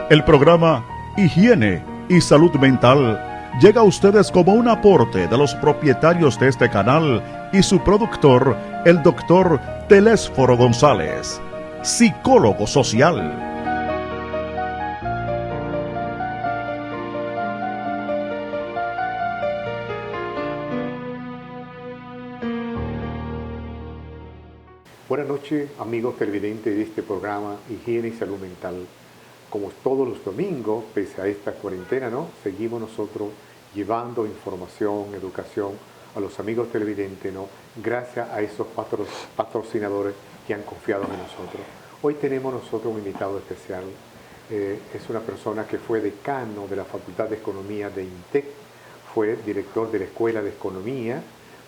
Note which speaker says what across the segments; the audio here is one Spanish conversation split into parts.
Speaker 1: El programa Higiene y Salud Mental llega a ustedes como un aporte de los propietarios de este canal y su productor, el doctor Telésforo González, psicólogo social.
Speaker 2: Buenas noches, amigos televidentes de este programa Higiene y Salud Mental. Como todos los domingos, pese a esta cuarentena, seguimos nosotros llevando información, educación a los amigos televidentes, gracias a esos patrocinadores que han confiado en nosotros. Hoy tenemos nosotros un invitado especial. Es una persona que fue decano de la Facultad de Economía de INTEC, fue director de la Escuela de Economía,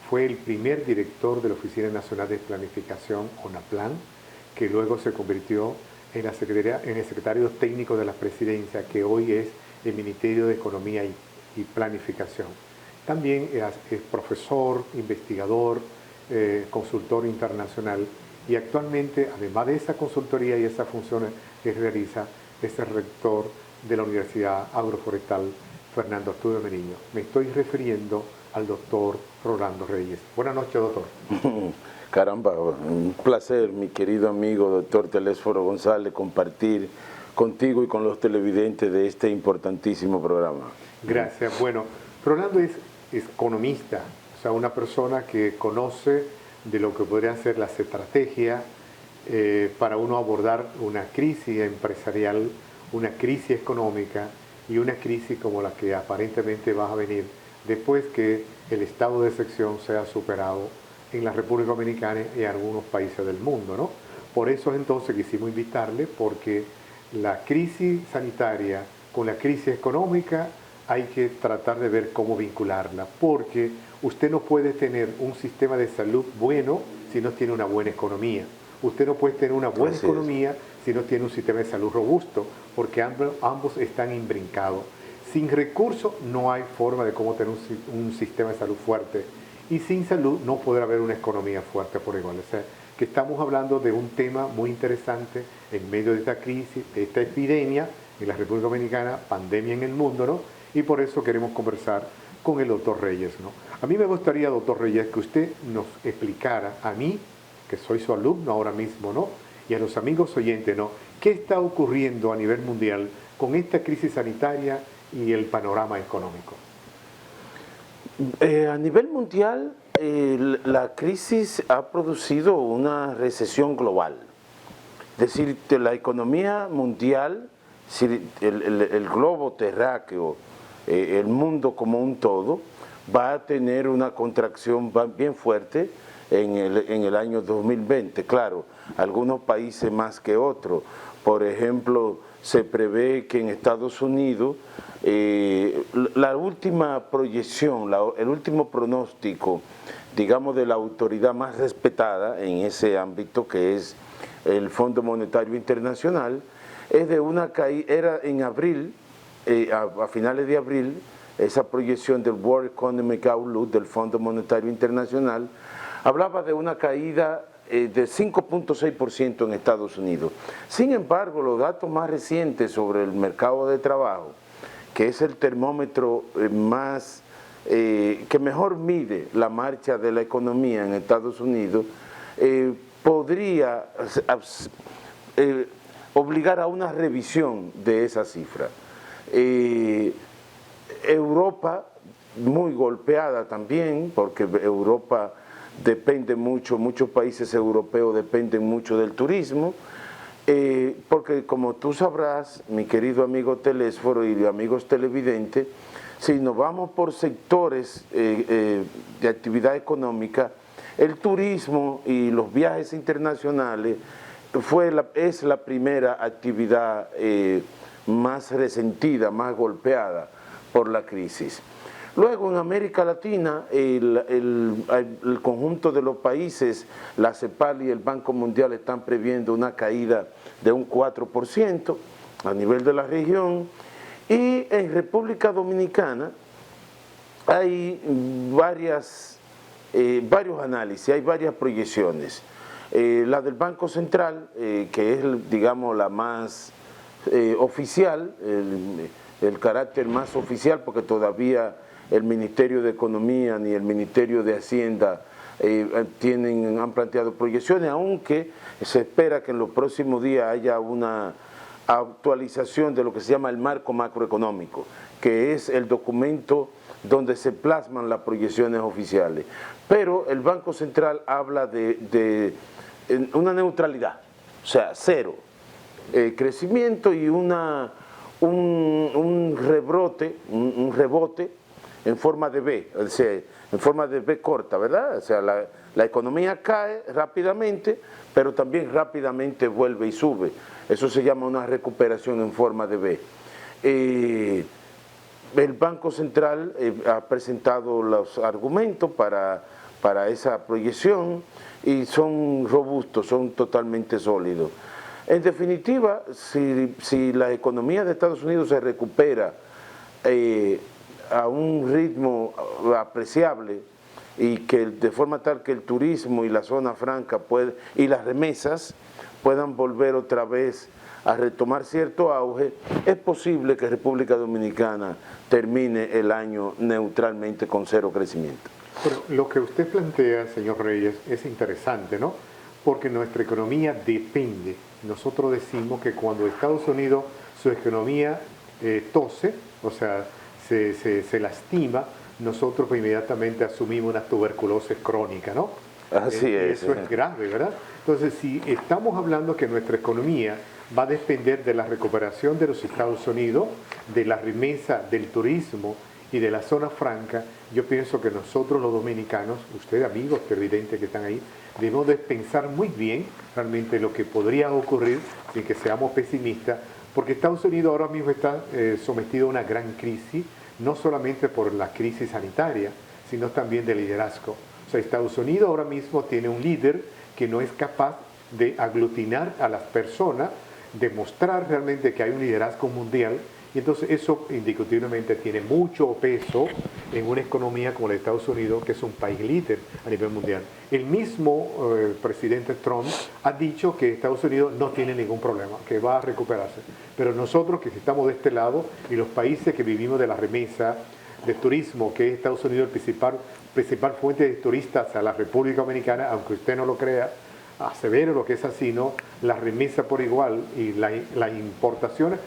Speaker 2: fue el primer director de la Oficina Nacional de Planificación, ONAPLAN, que luego se convirtió en el secretario técnico de la presidencia, que hoy es el Ministerio de Economía y Planificación. También es profesor, investigador, consultor internacional, y actualmente, además de esa consultoría y esas funciones que realiza, es el rector de la Universidad Agroforestal Fernando Arturo Meriño. Me estoy refiriendo al doctor Rolando Reyes. Buenas noches, doctor.
Speaker 3: Caramba, un placer, mi querido amigo doctor Telésforo González, compartir contigo y con los televidentes de este importantísimo programa.
Speaker 2: Gracias. Bueno, Rolando es economista, o sea, una persona que conoce de lo que podrían ser las estrategias para uno abordar una crisis empresarial, una crisis económica y una crisis como la que aparentemente va a venir después que el estado de excepción sea superado en la República Dominicana y en algunos países del mundo, Por eso entonces quisimos invitarle, porque la crisis sanitaria con la crisis económica hay que tratar de ver cómo vincularla, porque usted no puede tener un sistema de salud bueno si no tiene una buena economía. Usted no puede tener una buena economía si no tiene un sistema de salud robusto, porque ambos están imbrincados. Sin recursos no hay forma de cómo tener un sistema de salud fuerte, y sin salud no podrá haber una economía fuerte por igual. O sea, que estamos hablando de un tema muy interesante en medio de esta crisis, de esta epidemia en la República Dominicana, pandemia en el mundo, y por eso queremos conversar con el doctor Reyes, A mí me gustaría, doctor Reyes, que usted nos explicara, a mí, que soy su alumno ahora mismo, y a los amigos oyentes, ¿qué está ocurriendo a nivel mundial con esta crisis sanitaria y el panorama económico?
Speaker 3: A nivel mundial, la crisis ha producido una recesión global. Es decir, la economía mundial, el globo terráqueo, el mundo como un todo, va a tener una contracción bien fuerte en el año 2020. Claro, algunos países más que otros. Por ejemplo, se prevé que en Estados Unidos la última proyección, el último pronóstico, digamos, de la autoridad más respetada en ese ámbito, que es el Fondo Monetario Internacional, es de una caída, era en abril, a finales de abril, esa proyección del World Economic Outlook del Fondo Monetario Internacional hablaba de una caída de 5.6% en Estados Unidos. Sin embargo, los datos más recientes sobre el mercado de trabajo, que es el termómetro que mejor mide la marcha de la economía en Estados Unidos, podría obligar a una revisión de esa cifra. Europa muy golpeada también, porque Europa depende mucho, muchos países europeos dependen mucho del turismo, porque como tú sabrás, mi querido amigo Telésforo y amigos televidentes, si nos vamos por sectores de actividad económica, el turismo y los viajes internacionales es la primera actividad más resentida, más golpeada por la crisis. Luego, en América Latina, el conjunto de los países, la CEPAL y el Banco Mundial están previendo una caída de un 4% a nivel de la región, y en República Dominicana hay varios análisis, hay varias proyecciones. La del Banco Central, que es, digamos, la más oficial, el carácter más oficial, porque todavía el Ministerio de Economía ni el Ministerio de Hacienda han planteado proyecciones, aunque se espera que en los próximos días haya una actualización de lo que se llama el marco macroeconómico, que es el documento donde se plasman las proyecciones oficiales. Pero el Banco Central habla de una neutralidad, o sea, cero crecimiento y un rebote en forma de V, o sea, en forma de V corta, ¿verdad? O sea, la economía cae rápidamente, pero también rápidamente vuelve y sube. Eso se llama una recuperación en forma de V. El Banco Central ha presentado los argumentos para esa proyección y son robustos, son totalmente sólidos. En definitiva, si la economía de Estados Unidos se recupera a un ritmo apreciable y que de forma tal que el turismo y la zona franca y las remesas puedan volver otra vez a retomar cierto auge, es posible que República Dominicana termine el año neutralmente con cero crecimiento.
Speaker 2: Pero lo que usted plantea, señor Reyes, es interesante, ¿no? Porque nuestra economía depende. Nosotros decimos que cuando Estados Unidos, su economía tose, o sea, se lastima, nosotros inmediatamente asumimos una tuberculosis crónica, ¿no?
Speaker 3: Así es.
Speaker 2: Eso es grave, ¿verdad? Entonces, si estamos hablando que nuestra economía va a depender de la recuperación de los Estados Unidos, de la remesa, del turismo y de la zona franca, yo pienso que nosotros los dominicanos, ustedes amigos televidentes que están ahí, debemos de pensar muy bien realmente lo que podría ocurrir sin que seamos pesimistas, porque Estados Unidos ahora mismo está sometido a una gran crisis, no solamente por la crisis sanitaria, sino también de liderazgo. O sea, Estados Unidos ahora mismo tiene un líder que no es capaz de aglutinar a las personas, demostrar realmente que hay un liderazgo mundial, y entonces eso indiscutiblemente tiene mucho peso en una economía como la de Estados Unidos, que es un país líder a nivel mundial. El mismo presidente Trump ha dicho que Estados Unidos no tiene ningún problema, que va a recuperarse. Pero nosotros que estamos de este lado y los países que vivimos de la remesa, de turismo, que es Estados Unidos el principal fuente de turistas a la República Dominicana, aunque usted no lo crea, asevero lo que es así, ¿no? La remesa por igual y las exportaciones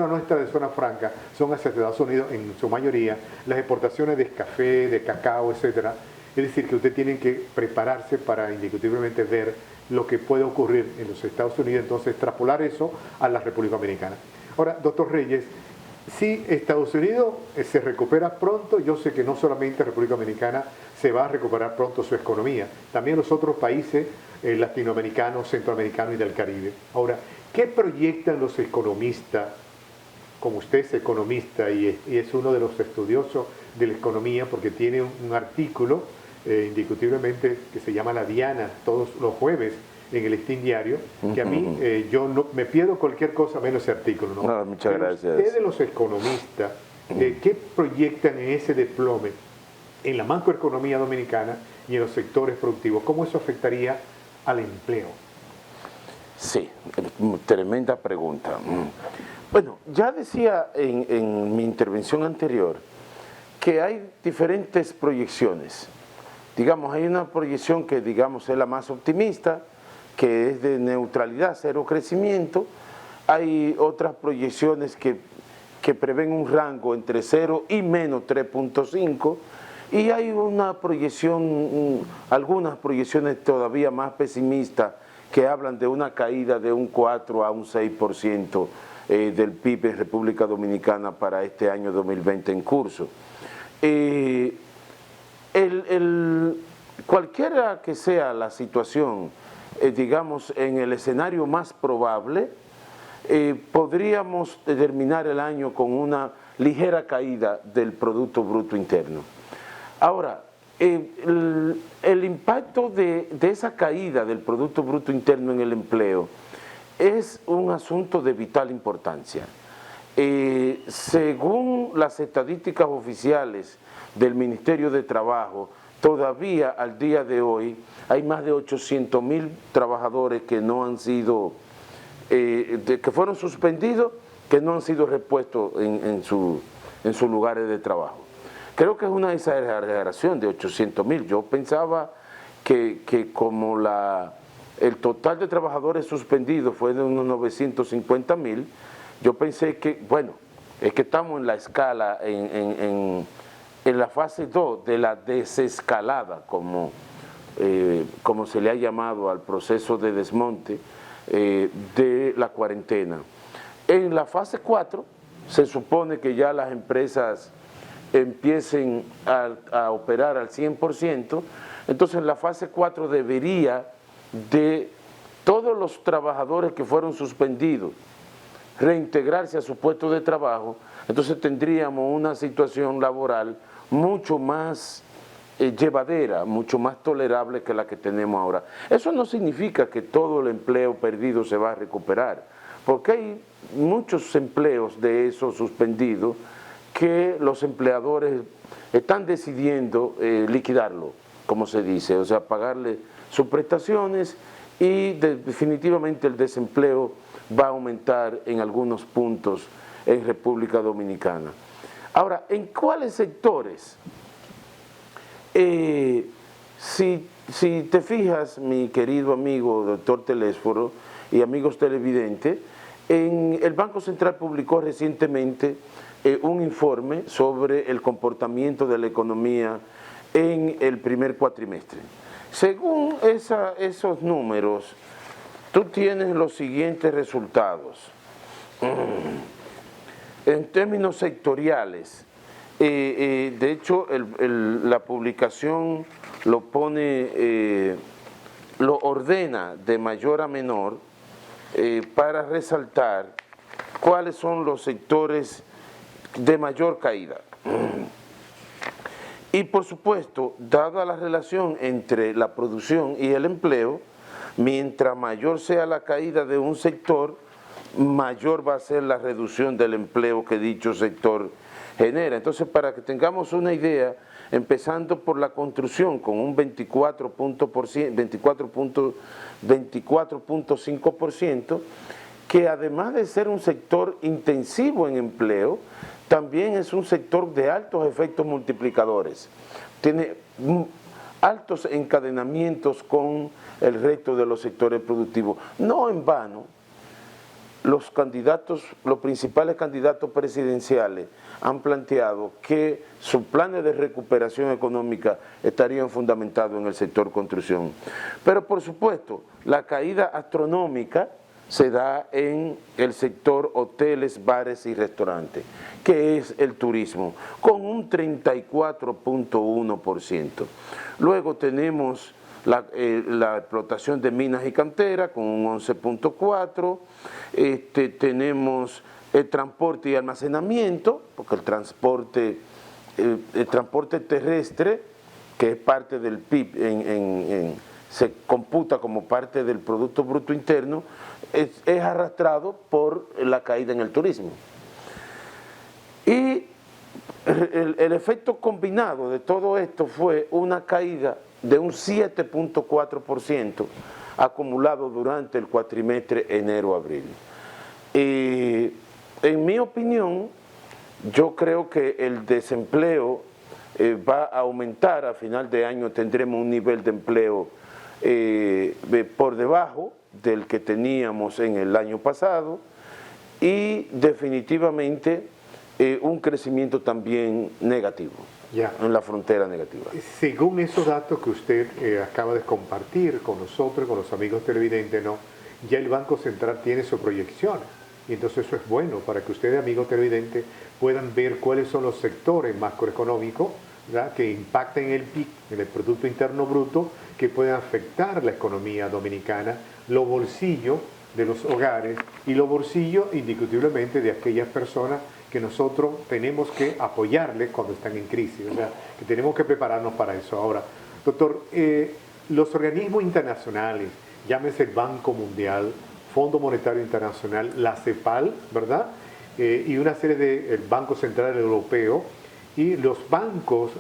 Speaker 2: nuestras de zona franca son hacia Estados Unidos en su mayoría, las exportaciones de café, de cacao, etcétera. Es decir, que usted tiene que prepararse para indiscutiblemente ver lo que puede ocurrir en los Estados Unidos, entonces extrapolar eso a la República Dominicana. Ahora, doctor Reyes, si Estados Unidos se recupera pronto, yo sé que no solamente República Dominicana se va a recuperar pronto su economía, también los otros países latinoamericanos, centroamericanos y del Caribe. Ahora, ¿qué proyectan los economistas? Como usted es economista y es uno de los estudiosos de la economía, porque tiene un artículo indiscutiblemente que se llama La Diana todos los jueves en el Listín Diario, que a mí yo no me pierdo cualquier cosa menos ese artículo, ¿no?
Speaker 3: No, muchas gracias.
Speaker 2: Ustedes los economistas, ¿qué proyectan en ese desplome en la macroeconomía dominicana y en los sectores productivos? ¿Cómo eso afectaría al empleo?
Speaker 3: Sí, tremenda pregunta. Bueno, ya decía en mi intervención anterior que hay diferentes proyecciones. Digamos, hay una proyección que, digamos, es la más optimista, que es de neutralidad, cero crecimiento. Hay otras proyecciones que prevén un rango entre 0 y menos 3.5. Y hay una proyección, algunas proyecciones todavía más pesimistas que hablan de una caída de un 4 a un 6% del PIB en República Dominicana para este año 2020 en curso. Cualquiera que sea la situación, digamos, en el escenario más probable, podríamos terminar el año con una ligera caída del Producto Bruto Interno. Ahora, el impacto de esa caída del Producto Bruto Interno en el empleo es un asunto de vital importancia. Según las estadísticas oficiales del Ministerio de Trabajo, todavía al día de hoy hay más de 800.000 trabajadores que no han sido que fueron suspendidos, que no han sido repuestos en sus lugares de trabajo. Creo que es una exageración de 800.000. Yo pensaba que como el total de trabajadores suspendidos fue de unos 950.000, yo pensé que, bueno, es que estamos en la escala, en la fase 2 de la desescalada, como se le ha llamado al proceso de desmonte de la cuarentena. En la fase 4 se supone que ya las empresas empiecen a operar al 100%, entonces en la fase 4 debería de todos los trabajadores que fueron suspendidos reintegrarse a su puesto de trabajo, entonces tendríamos una situación laboral mucho más llevadera, mucho más tolerable que la que tenemos ahora. Eso no significa que todo el empleo perdido se va a recuperar, porque hay muchos empleos de esos suspendidos que los empleadores están decidiendo liquidarlo, como se dice, o sea, pagarle sus prestaciones, y definitivamente el desempleo va a aumentar en algunos puntos en República Dominicana. Ahora, ¿en cuáles sectores? Si te fijas, mi querido amigo doctor Telésforo y amigos televidentes, el Banco Central publicó recientemente un informe sobre el comportamiento de la economía en el primer cuatrimestre. Según esos números, tú tienes los siguientes resultados. En términos sectoriales, de hecho la publicación lo pone, lo ordena de mayor a menor para resaltar cuáles son los sectores de mayor caída. Y por supuesto, dada la relación entre la producción y el empleo, mientras mayor sea la caída de un sector, mayor va a ser la reducción del empleo que dicho sector genera. Entonces, para que tengamos una idea, empezando por la construcción con un 24.5%, que además de ser un sector intensivo en empleo, también es un sector de altos efectos multiplicadores. Tiene altos encadenamientos con el resto de los sectores productivos. No en vano, los principales candidatos presidenciales han planteado que sus planes de recuperación económica estarían fundamentados en el sector construcción. Pero por supuesto, la caída astronómica se da en el sector hoteles, bares y restaurantes, que es el turismo, con un 34.1%. Luego tenemos la explotación de minas y canteras con un 11.4%, tenemos el transporte y almacenamiento, porque el transporte terrestre, que es parte del PIB, se computa como parte del Producto Bruto Interno, es arrastrado por la caída en el turismo. Y el efecto combinado de todo esto fue una caída de un 7.4% acumulado durante el cuatrimestre enero-abril. En mi opinión, yo creo que el desempleo va a aumentar. A final de año tendremos un nivel de empleo por debajo del que teníamos en el año pasado, y definitivamente un crecimiento también negativo, en la frontera negativa.
Speaker 2: Según esos datos que usted acaba de compartir con nosotros, con los amigos televidentes, ¿no?, ya el Banco Central tiene su proyección, y entonces eso es bueno para que ustedes, amigos televidentes, puedan ver cuáles son los sectores macroeconómicos, ¿verdad?, que impactan en el PIB, en el Producto Interno Bruto, que pueden afectar la economía dominicana, los bolsillos de los hogares y los bolsillos indiscutiblemente de aquellas personas que nosotros tenemos que apoyarles cuando están en crisis, o sea, que tenemos que prepararnos para eso. Ahora, doctor, los organismos internacionales, llámese el Banco Mundial, Fondo Monetario Internacional, la CEPAL, ¿verdad?, y una serie del Banco Central Europeo y los bancos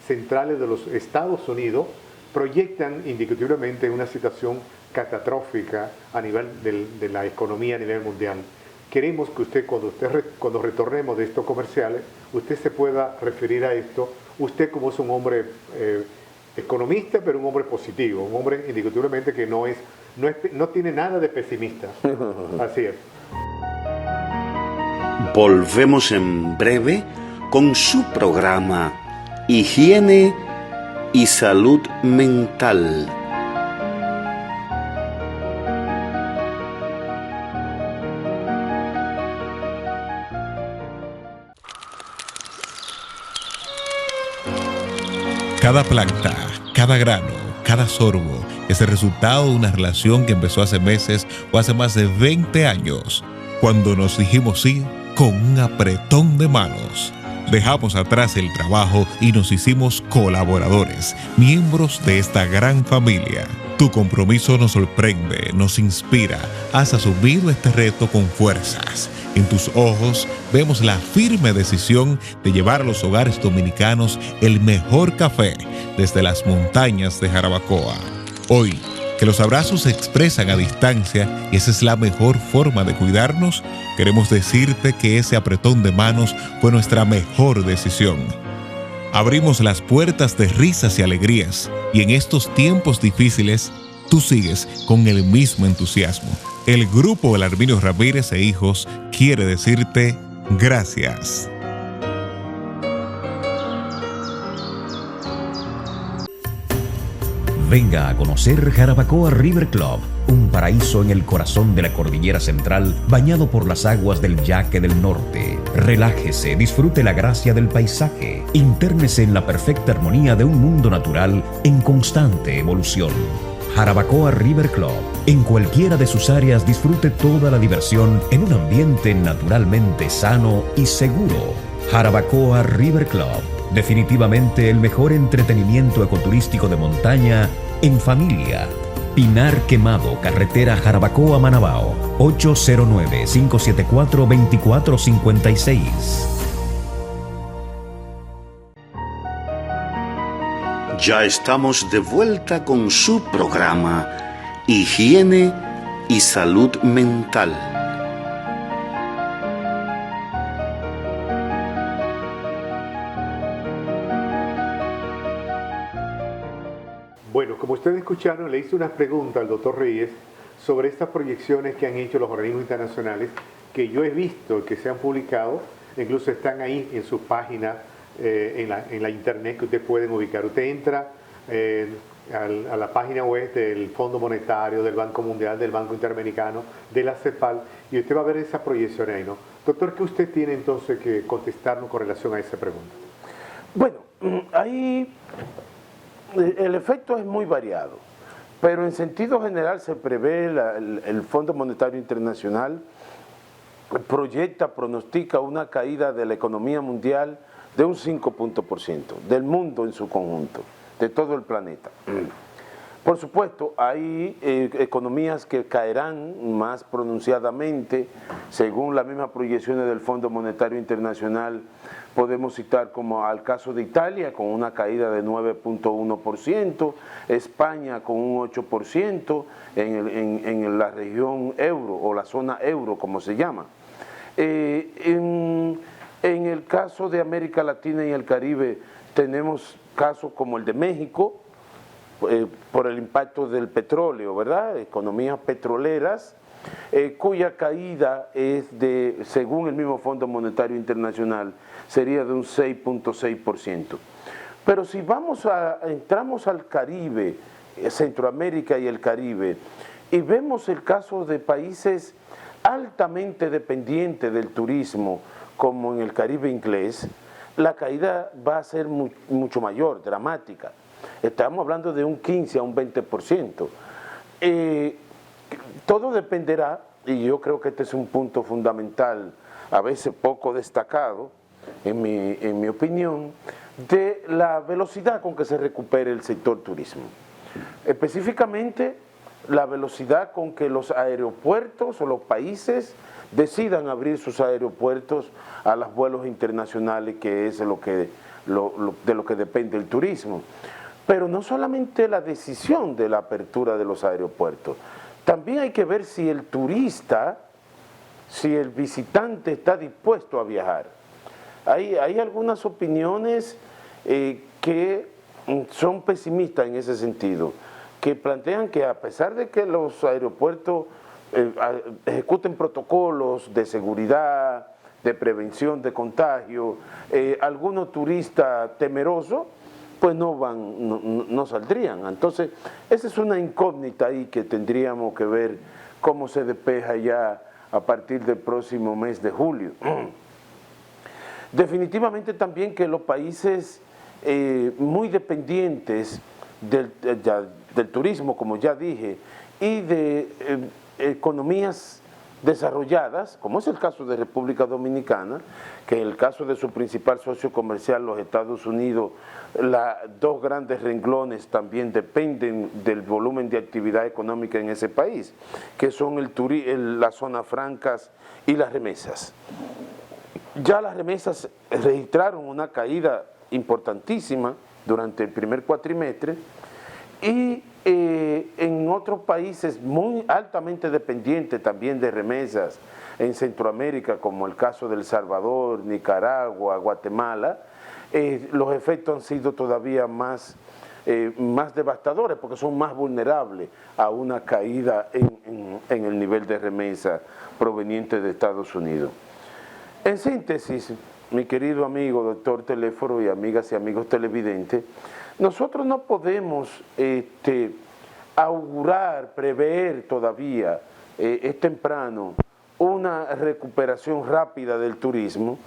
Speaker 2: centrales de los Estados Unidos proyectan indiscutiblemente una situación catastrófica a nivel de la economía a nivel mundial. Queremos que usted, cuando retornemos de estos comerciales, usted se pueda referir a esto, usted como es un hombre economista, pero un hombre positivo, un hombre indiscutiblemente que no tiene nada de pesimista. Así es.
Speaker 4: Volvemos en breve con su programa Higiene y Salud Mental.
Speaker 5: Cada planta, cada grano, cada sorbo es el resultado de una relación que empezó hace meses o hace más de 20 años, cuando nos dijimos sí con un apretón de manos. Dejamos atrás el trabajo y nos hicimos colaboradores, miembros de esta gran familia. Tu compromiso nos sorprende, nos inspira. Has asumido este reto con fuerzas. En tus ojos vemos la firme decisión de llevar a los hogares dominicanos el mejor café desde las montañas de Jarabacoa. Hoy, que los abrazos se expresan a distancia y esa es la mejor forma de cuidarnos, queremos decirte que ese apretón de manos fue nuestra mejor decisión. Abrimos las puertas de risas y alegrías y en estos tiempos difíciles, tú sigues con el mismo entusiasmo. El Grupo Belarmino Ramírez e Hijos quiere decirte gracias.
Speaker 6: Venga a conocer Jarabacoa River Club, un paraíso en el corazón de la cordillera central, bañado por las aguas del Yaque del Norte. Relájese, disfrute la gracia del paisaje, intérnese en la perfecta armonía de un mundo natural en constante evolución. Jarabacoa River Club. En cualquiera de sus áreas disfrute toda la diversión en un ambiente naturalmente sano y seguro. Jarabacoa River Club. Definitivamente el mejor entretenimiento ecoturístico de montaña en familia. Pinar Quemado, carretera Jarabacoa-Manabao, 809-574-2456.
Speaker 4: Ya estamos de vuelta con su programa Higiene y Salud Mental.
Speaker 2: Bueno, como ustedes escucharon, le hice una pregunta al doctor Reyes sobre estas proyecciones que han hecho los organismos internacionales, que yo he visto que se han publicado, incluso están ahí en su página, en la internet, que ustedes pueden ubicar. Usted entra a la página web del Fondo Monetario, del Banco Mundial, del Banco Interamericano, de la CEPAL, y usted va a ver esa proyección ahí, ¿no? Doctor, ¿qué usted tiene entonces que contestarnos con relación a esa pregunta?
Speaker 3: Bueno, ahí el efecto es muy variado, pero en sentido general se prevé, el Fondo Monetario Internacional pronostica una caída de la economía mundial de un 5%, del mundo en su conjunto, de todo el planeta. Por supuesto, hay economías que caerán más pronunciadamente, según las mismas proyecciones del Fondo Monetario Internacional. Podemos citar como al caso de Italia, con una caída de 9.1%, España con un 8% en la región euro, o la zona euro, como se llama. En el caso de América Latina y el Caribe, tenemos casos como el de México, por el impacto del petróleo, ¿verdad? Economías petroleras, cuya caída es según el mismo Fondo Monetario Internacional, sería de un 6.6%. Pero si entramos al Caribe, Centroamérica y el Caribe, y vemos el caso de países altamente dependientes del turismo, como en el Caribe inglés, la caída va a ser mucho mayor, dramática. Estamos hablando de un 15 a un 20%. Todo dependerá, y yo creo que este es un punto fundamental, a veces poco destacado, en mi opinión, de la velocidad con que se recupere el sector turismo. Específicamente, la velocidad con que los aeropuertos o los países decidan abrir sus aeropuertos a los vuelos internacionales, que es de lo que depende el turismo. Pero no solamente la decisión de la apertura de los aeropuertos, también hay que ver si el turista, si el visitante está dispuesto a viajar. Hay algunas opiniones que son pesimistas en ese sentido, que plantean que a pesar de que los aeropuertos ejecuten protocolos de seguridad, de prevención de contagio, algunos turistas temerosos pues no saldrían. Entonces, esa es una incógnita ahí que tendríamos que ver cómo se despeja ya a partir del próximo mes de julio. Definitivamente también que los países muy dependientes del turismo, como ya dije, y de economías desarrolladas, como es el caso de República Dominicana, que en el caso de su principal socio comercial, los Estados Unidos, dos grandes renglones también dependen del volumen de actividad económica en ese país, que son las zonas francas y las remesas. Ya las remesas registraron una caída importantísima durante el primer cuatrimestre y en otros países muy altamente dependientes también de remesas en Centroamérica, como el caso de El Salvador, Nicaragua, Guatemala, los efectos han sido todavía más devastadores porque son más vulnerables a una caída en el nivel de remesa proveniente de Estados Unidos. En síntesis, mi querido amigo doctor Teléforo y amigas y amigos televidentes, nosotros no podemos augurar, prever todavía, es temprano, una recuperación rápida del turismo,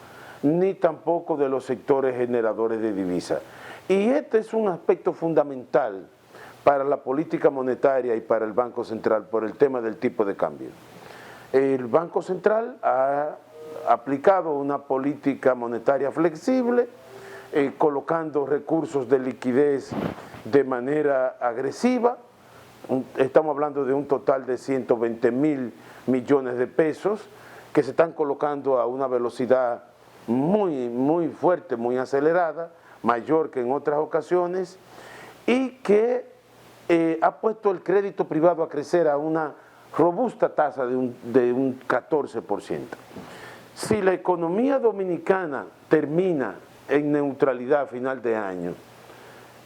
Speaker 3: ni tampoco de los sectores generadores de divisas. Y este es un aspecto fundamental para la política monetaria y para el Banco Central por el tema del tipo de cambio. El Banco Central ha aplicado una política monetaria flexible, colocando recursos de liquidez de manera agresiva. Estamos hablando de un total de 120.000 millones de pesos que se están colocando a una velocidad muy fuerte, muy acelerada, mayor que en otras ocasiones, y que ha puesto el crédito privado a crecer a una robusta tasa de un 14%. Si la economía dominicana termina en neutralidad a final de año,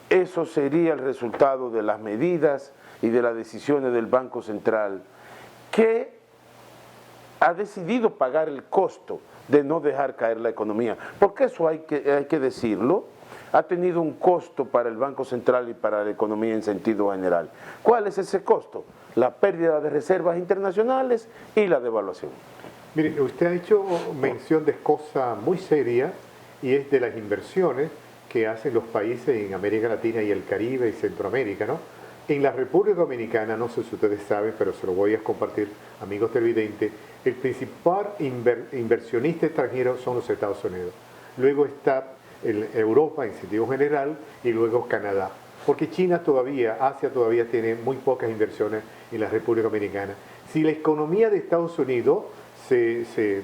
Speaker 3: eso sería el resultado de las medidas y de las decisiones del Banco Central, que ha decidido pagar el costo de no dejar caer la economía, porque eso hay que decirlo, ha tenido un costo para el Banco Central y para la economía en sentido general. ¿Cuál es ese costo? La pérdida de reservas internacionales y la devaluación.
Speaker 2: Mire, usted ha hecho mención de cosa muy seria y es de las inversiones que hacen los países en América Latina y el Caribe y Centroamérica, ¿no? En la República Dominicana, no sé si ustedes saben, pero se lo voy a compartir, amigos televidentes, el principal inversionista extranjero son los Estados Unidos. Luego está Europa en sentido general y luego Canadá. Porque China todavía, Asia todavía tiene muy pocas inversiones en la República Dominicana. Si la economía de Estados Unidos se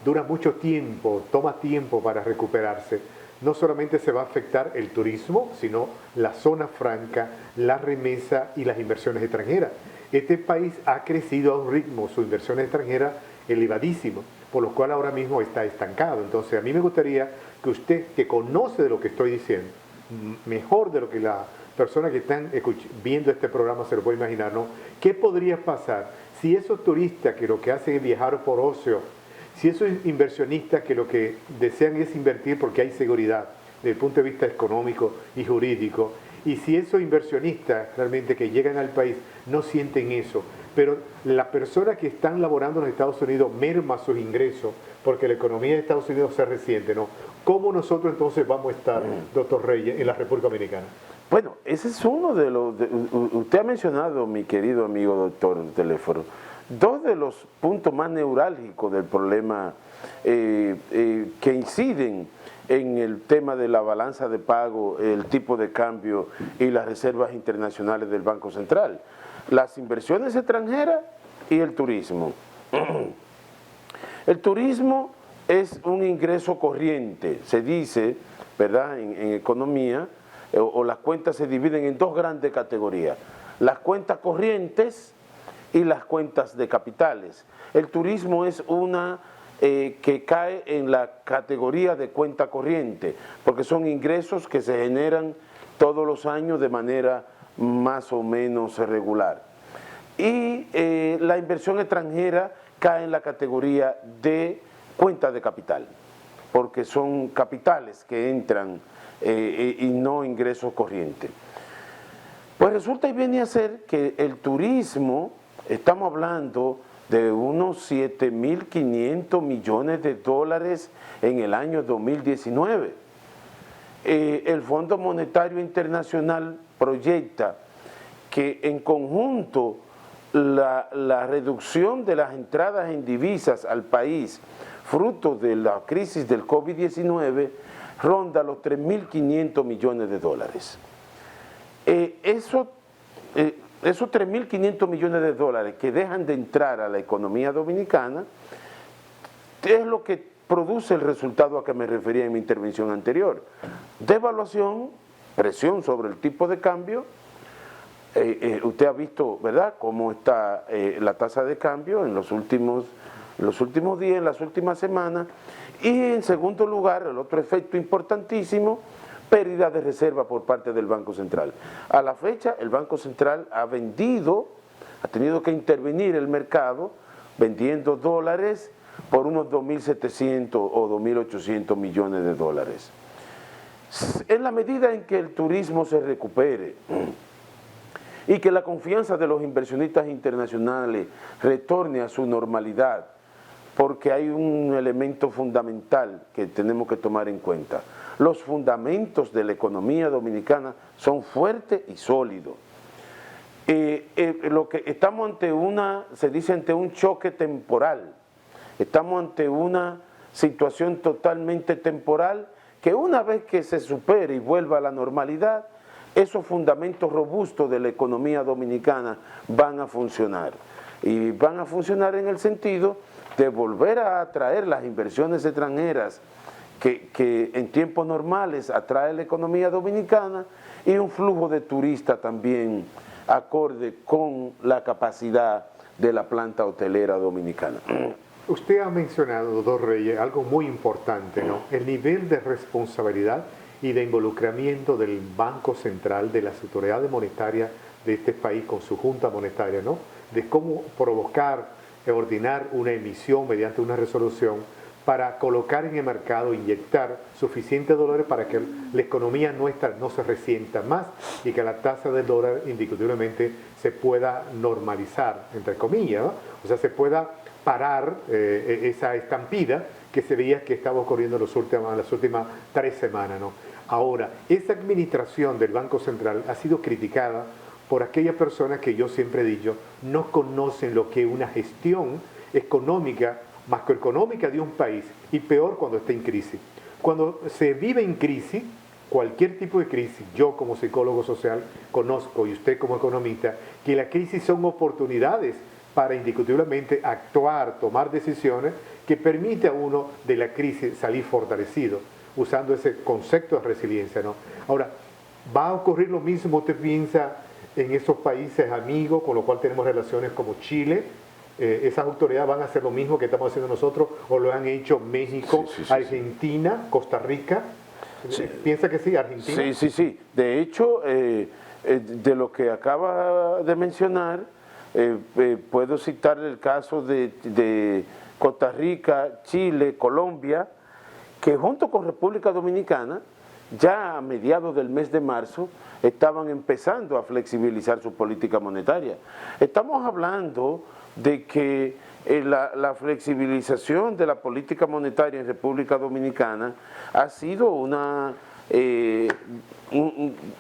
Speaker 2: dura mucho tiempo, toma tiempo para recuperarse, no solamente se va a afectar el turismo, sino la zona franca, la remesa y las inversiones extranjeras. Este país ha crecido a un ritmo, su inversión extranjera, elevadísimo, por lo cual ahora mismo está estancado. Entonces, a mí me gustaría que usted, que conoce de lo que estoy diciendo, mejor de lo que la persona que están viendo este programa se lo puede imaginar, ¿no? ¿Qué podría pasar si esos turistas que lo que hacen es viajar por ocio, si esos inversionistas que lo que desean es invertir porque hay seguridad desde el punto de vista económico y jurídico, y si esos inversionistas realmente que llegan al país no sienten eso, pero las personas que están laborando en los Estados Unidos merma sus ingresos porque la economía de Estados Unidos se resiente, ¿no? ¿Cómo nosotros entonces vamos a estar, doctor Reyes, en la República Dominicana?
Speaker 3: Bueno, ese es uno de los... usted ha mencionado, mi querido amigo doctor Teléforo, dos de los puntos más neurálgicos del problema que inciden en el tema de la balanza de pago, el tipo de cambio y las reservas internacionales del Banco Central. Las inversiones extranjeras y el turismo. El turismo es un ingreso corriente, se dice, ¿verdad?, en economía, o las cuentas se dividen en dos grandes categorías: las cuentas corrientes y las cuentas de capitales. El turismo es una que cae en la categoría de cuenta corriente, porque son ingresos que se generan todos los años de manera más o menos regular. Y la inversión extranjera cae en la categoría de cuenta de capital, porque son capitales que entran y no ingresos corrientes. Pues resulta y viene a ser que el turismo, estamos hablando de unos 7.500 millones de dólares en el año 2019. El Fondo Monetario Internacional proyecta que en conjunto la reducción de las entradas en divisas al país, fruto de la crisis del COVID-19, ronda los 3.500 millones de dólares. Esos 3.500 millones de dólares que dejan de entrar a la economía dominicana es lo que produce el resultado a que me refería en mi intervención anterior: devaluación, presión sobre el tipo de cambio. Usted ha visto, ¿verdad?, cómo está la tasa de cambio en los últimos días, en las últimas semanas. Y en segundo lugar, el otro efecto importantísimo: pérdida de reserva por parte del Banco Central. A la fecha, el Banco Central ha tenido que intervenir el mercado vendiendo dólares por unos 2.700 o 2.800 millones de dólares. En la medida en que el turismo se recupere y que la confianza de los inversionistas internacionales retorne a su normalidad, porque hay un elemento fundamental que tenemos que tomar en cuenta: los fundamentos de la economía dominicana son fuertes y sólidos. Lo que estamos ante se dice ante un choque temporal. Estamos ante una situación totalmente temporal que, una vez que se supere y vuelva a la normalidad, esos fundamentos robustos de la economía dominicana van a funcionar. Y van a funcionar en el sentido de volver a atraer las inversiones extranjeras que en tiempos normales atrae la economía dominicana, y un flujo de turistas también acorde con la capacidad de la planta hotelera dominicana.
Speaker 2: Usted ha mencionado, doctor Reyes, algo muy importante, ¿no? El nivel de responsabilidad y de involucramiento del Banco Central, de las autoridades monetarias de este país con su junta monetaria, ¿no? De cómo provocar, ordenar una emisión mediante una resolución para colocar en el mercado, inyectar suficientes dólares para que la economía nuestra no se resienta más y que la tasa del dólar indiscutiblemente se pueda normalizar, entre comillas, ¿no? O sea, se pueda parar esa estampida que se veía que estaba ocurriendo en las últimas 3 semanas, ¿no? Ahora, esa administración del Banco Central ha sido criticada por aquellas personas que yo siempre he dicho no conocen lo que es una gestión económica, macroeconómica de un país, y peor cuando está en crisis. Cuando se vive en crisis, cualquier tipo de crisis, yo como psicólogo social conozco, y usted como economista, que las crisis son oportunidades para indiscutiblemente actuar, tomar decisiones que permite a uno de la crisis salir fortalecido, usando ese concepto de resiliencia, ¿no? Ahora, ¿va a ocurrir lo mismo, usted piensa, en esos países amigos con los cuales tenemos relaciones como Chile? ¿Esas autoridades van a hacer lo mismo que estamos haciendo nosotros, o lo han hecho México, Argentina, Costa Rica? ¿Piensa que sí, Argentina?
Speaker 3: Sí. De hecho, de lo que acaba de mencionar, puedo citar el caso de Costa Rica, Chile, Colombia, que junto con República Dominicana, ya a mediados del mes de marzo, estaban empezando a flexibilizar su política monetaria. Estamos hablando de que la flexibilización de la política monetaria en República Dominicana ha sido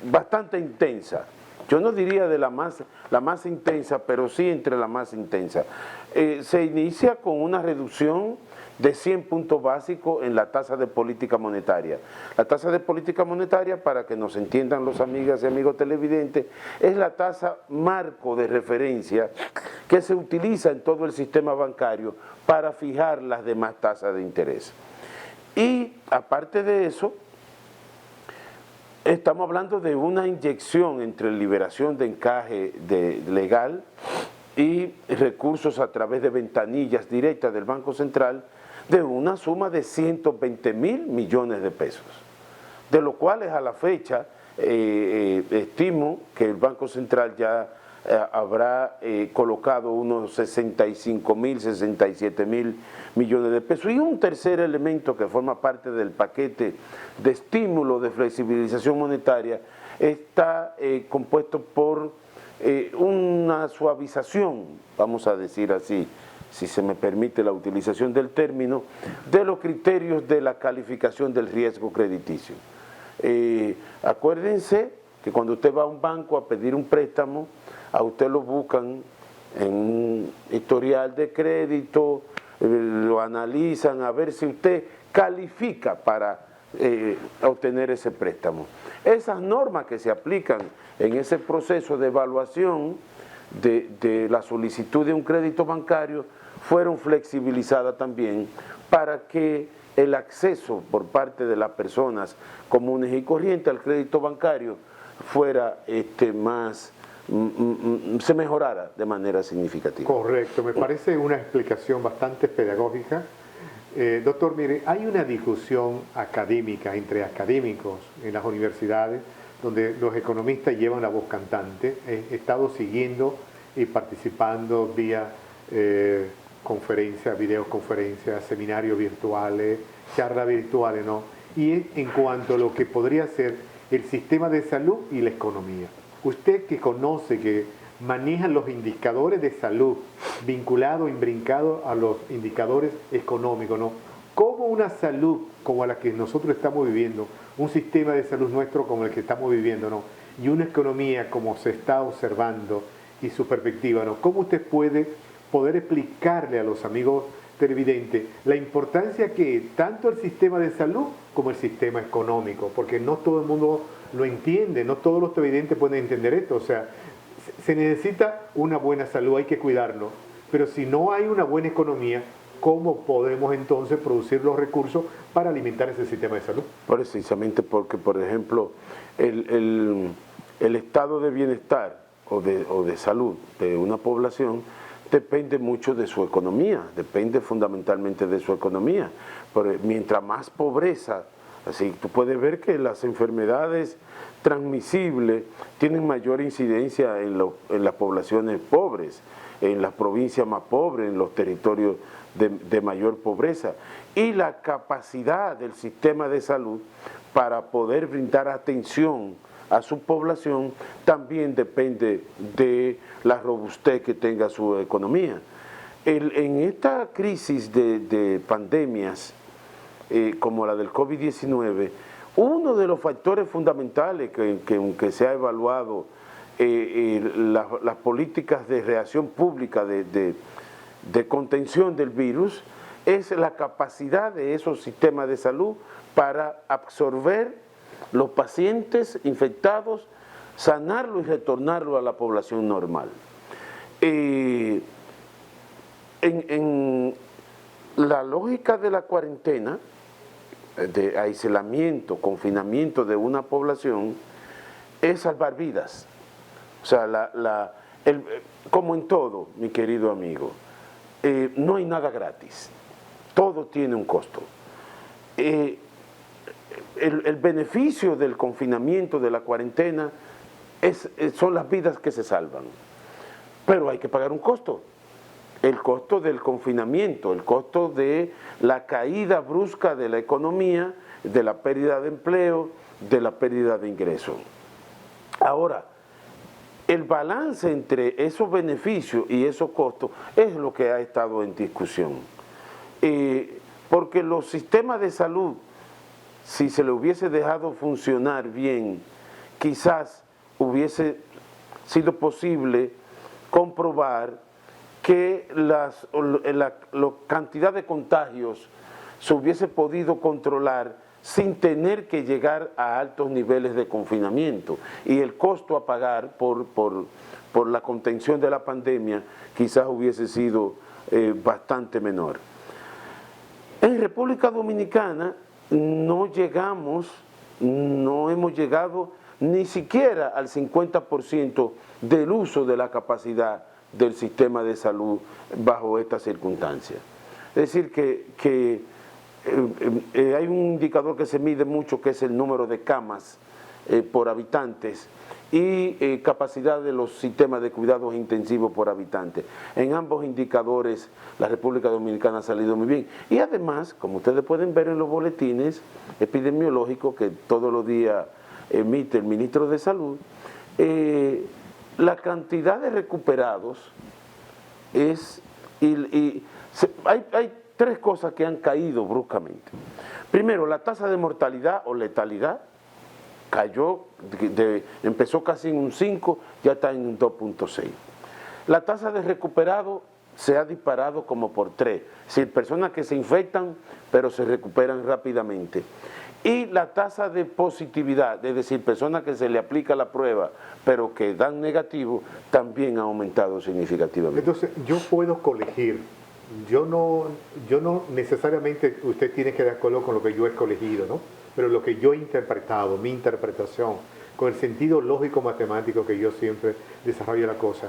Speaker 3: bastante intensa. Yo no diría de la más intensa, pero sí entre la más intensa. Se inicia con una reducción de 100 puntos básicos en la tasa de política monetaria. La tasa de política monetaria, para que nos entiendan los amigas y amigos televidentes, es la tasa marco de referencia que se utiliza en todo el sistema bancario para fijar las demás tasas de interés. Y aparte de eso, Estamos hablando de una inyección entre liberación de encaje legal y recursos a través de ventanillas directas del Banco Central de una suma de 120.000 millones de pesos, de los cuales a la fecha estimo que el Banco Central ya habrá colocado unos 65.000, 67.000 millones de pesos. Y un tercer elemento que forma parte del paquete de estímulo de flexibilización monetaria está compuesto por una suavización, vamos a decir así, si se me permite la utilización del término, de los criterios de la calificación del riesgo crediticio. Acuérdense que cuando usted va a un banco a pedir un préstamo, a usted lo buscan en un historial de crédito, lo analizan a ver si usted califica para obtener ese préstamo. Esas normas que se aplican en ese proceso de evaluación de la solicitud de un crédito bancario fueron flexibilizadas también para que el acceso por parte de las personas comunes y corrientes al crédito bancario fuera se mejorara de manera significativa.
Speaker 2: Correcto, me parece una explicación bastante pedagógica. Doctor, mire, hay una discusión académica entre académicos en las universidades donde los economistas llevan la voz cantante. He estado siguiendo y participando vía conferencias, videoconferencias, seminarios virtuales, charlas virtuales, ¿no? Y en cuanto a lo que podría ser el sistema de salud y la economía. Usted que conoce, que maneja los indicadores de salud vinculados, imbrincados a los indicadores económicos, ¿no? ¿Cómo una salud como la que nosotros estamos viviendo, un sistema de salud nuestro como el que estamos viviendo, ¿no? Y una economía como se está observando y su perspectiva, ¿no? ¿Cómo usted puede poder explicarle a los amigos televidentes la importancia que tanto el sistema de salud como el sistema económico, porque no todo el mundo lo entiende, no todos los televidentes pueden entender esto, o sea, se necesita una buena salud, hay que cuidarlo, pero si no hay una buena economía, ¿cómo podemos entonces producir los recursos para alimentar ese sistema de salud?
Speaker 3: Precisamente porque, por ejemplo, el estado de bienestar o de salud de una población depende mucho de su economía, depende fundamentalmente de su economía. Mientras más pobreza, así tú puedes ver que las enfermedades transmisibles tienen mayor incidencia en las poblaciones pobres, en las provincias más pobres, en los territorios de mayor pobreza. Y la capacidad del sistema de salud para poder brindar atención a su población también depende de la robustez que tenga su economía. En esta crisis de pandemias como la del COVID-19, uno de los factores fundamentales que se ha evaluado las políticas de reacción pública de contención del virus es la capacidad de esos sistemas de salud para absorber los pacientes infectados, sanarlo y retornarlo a la población normal. En la lógica de la cuarentena, de aislamiento, confinamiento de una población, es salvar vidas. O sea, como en todo, mi querido amigo, no hay nada gratis, todo tiene un costo. El beneficio del confinamiento, de la cuarentena, son las vidas que se salvan, pero hay que pagar un costo. El costo del confinamiento, el costo de la caída brusca de la economía, de la pérdida de empleo, de la pérdida de ingresos. Ahora, el balance entre esos beneficios y esos costos es lo que ha estado en discusión. Porque los sistemas de salud, si se le hubiese dejado funcionar bien, quizás hubiese sido posible comprobar que la cantidad de contagios se hubiese podido controlar sin tener que llegar a altos niveles de confinamiento, y el costo a pagar por la contención de la pandemia quizás hubiese sido bastante menor. En República Dominicana no llegamos no hemos llegado ni siquiera al 50% del uso de la capacidad del sistema de salud bajo estas circunstancias. Es decir, que hay un indicador que se mide mucho, que es el número de camas por habitantes y capacidad de los sistemas de cuidados intensivos por habitante. En ambos indicadores la República Dominicana ha salido muy bien. Y además, como ustedes pueden ver en los boletines epidemiológicos que todos los días emite el ministro de Salud, la cantidad de recuperados es... Hay tres cosas que han caído bruscamente. Primero, la tasa de mortalidad o letalidad cayó, empezó casi en un 5, ya está en un 2.6. La tasa de recuperados se ha disparado como por 3, es decir, personas que se infectan pero se recuperan rápidamente. Y la tasa de positividad, es decir, personas que se le aplica la prueba pero que dan negativo, también ha aumentado significativamente.
Speaker 2: Entonces, yo puedo colegir, yo no necesariamente usted tiene que de acuerdo con lo que yo he colegido, ¿no? Pero lo que yo he interpretado, mi interpretación, con el sentido lógico-matemático que yo siempre desarrollo la cosa,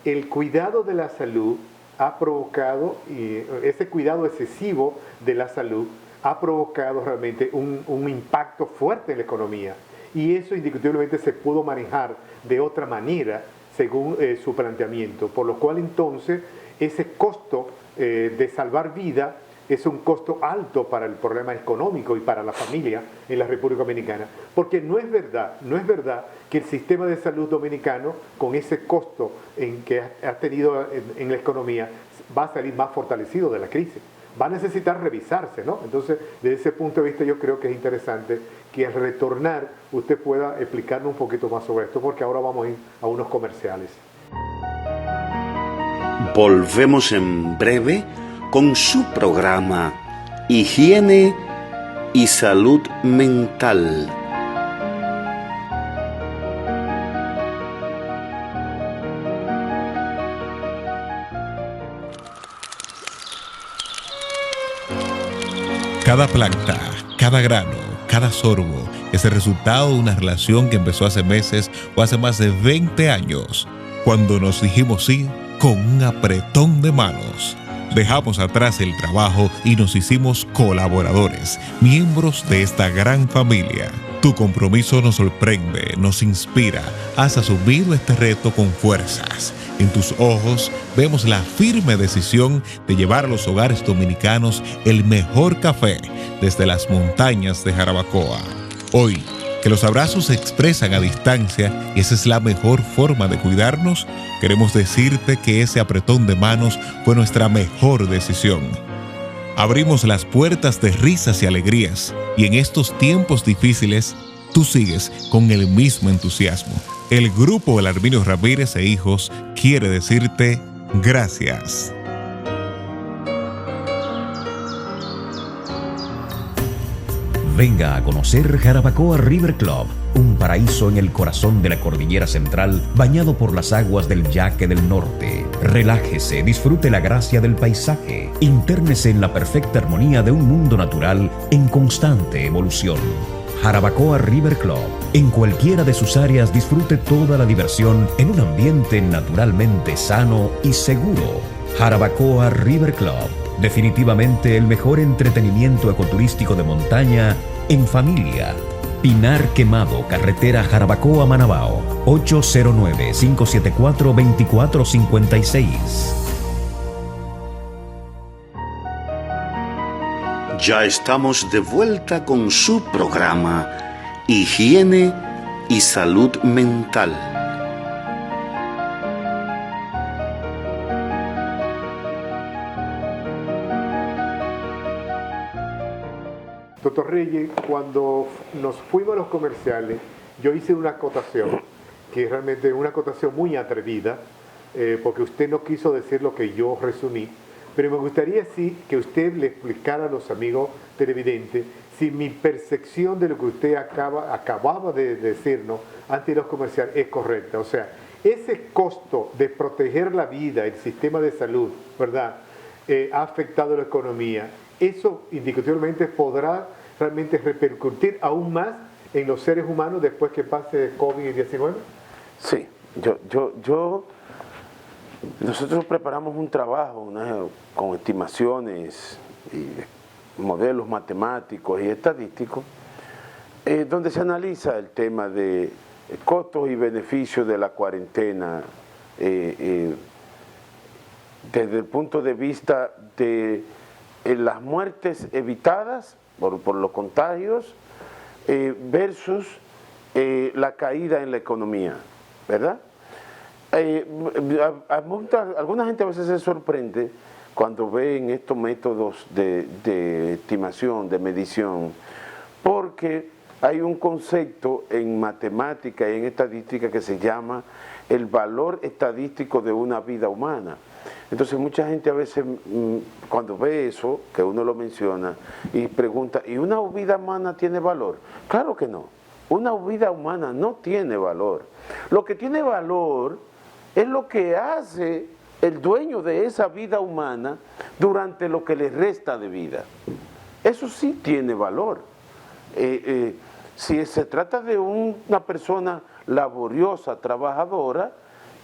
Speaker 2: el cuidado de la salud ha provocado, y ese cuidado excesivo de la salud ha provocado realmente un impacto fuerte en la economía. Y eso indiscutiblemente se pudo manejar de otra manera según su planteamiento, por lo cual entonces ese costo de salvar vida es un costo alto para el problema económico y para la familia en la República Dominicana, porque no es verdad que el sistema de salud dominicano, con ese costo que ha tenido en la economía, va a salir más fortalecido de la crisis. Va a necesitar revisarse, ¿no? Entonces, desde ese punto de vista yo creo que es interesante que al retornar usted pueda explicarnos un poquito más sobre esto, porque ahora vamos a ir a unos comerciales.
Speaker 4: Volvemos en breve con su programa Higiene y Salud Mental.
Speaker 5: Cada planta, cada grano, cada sorbo es el resultado de una relación que empezó hace meses o hace más de 20 años, cuando nos dijimos sí con un apretón de manos. Dejamos atrás el trabajo y nos hicimos colaboradores, miembros de esta gran familia. Tu compromiso nos sorprende, nos inspira. Has asumido este reto con fuerzas. En tus ojos vemos la firme decisión de llevar a los hogares dominicanos el mejor café desde las montañas de Jarabacoa. Hoy, que los abrazos se expresan a distancia y esa es la mejor forma de cuidarnos, queremos decirte que ese apretón de manos fue nuestra mejor decisión. Abrimos las puertas de risas y alegrías y en estos tiempos difíciles tú sigues con el mismo entusiasmo. El Grupo Belarmino Ramírez e Hijos quiere decirte gracias.
Speaker 6: Venga a conocer Jarabacoa River Club, un paraíso en el corazón de la cordillera central, bañado por las aguas del Yaque del Norte. Relájese, disfrute la gracia del paisaje, intérnese en la perfecta armonía de un mundo natural en constante evolución. Jarabacoa River Club. En cualquiera de sus áreas disfrute toda la diversión en un ambiente naturalmente sano y seguro. Jarabacoa River Club. Definitivamente el mejor entretenimiento ecoturístico de montaña en familia. Pinar Quemado, carretera Jarabacoa-Manabao, 809-574-2456.
Speaker 4: Ya estamos de vuelta con su programa Higiene y Salud Mental.
Speaker 2: Doctor Reyes, cuando nos fuimos a los comerciales, yo hice una acotación, que es realmente una acotación muy atrevida, porque usted no quiso decir lo que yo resumí, pero me gustaría sí que usted le explicara a los amigos televidentes si mi percepción de lo que usted acababa de decirnos antes de los comerciales es correcta. O sea, ese costo de proteger la vida, el sistema de salud, ¿verdad?, ha afectado la economía. Eso indiscutiblemente podrá realmente repercutir aún más en los seres humanos después que pase COVID-19?
Speaker 3: Sí, nosotros preparamos un trabajo con estimaciones y modelos matemáticos y estadísticos, donde se analiza el tema de costos y beneficios de la cuarentena desde el punto de vista de las muertes evitadas por los contagios versus la caída en la economía, ¿verdad? Alguna gente a veces se sorprende cuando ven estos métodos de estimación, de medición, porque hay un concepto en matemática y en estadística que se llama el valor estadístico de una vida humana. Entonces mucha gente a veces cuando ve eso, que uno lo menciona, y pregunta, ¿y una vida humana tiene valor? Claro que no, una vida humana no tiene valor. Lo que tiene valor es lo que hace el dueño de esa vida humana durante lo que le resta de vida. Eso sí tiene valor. Si se trata de una persona laboriosa, trabajadora,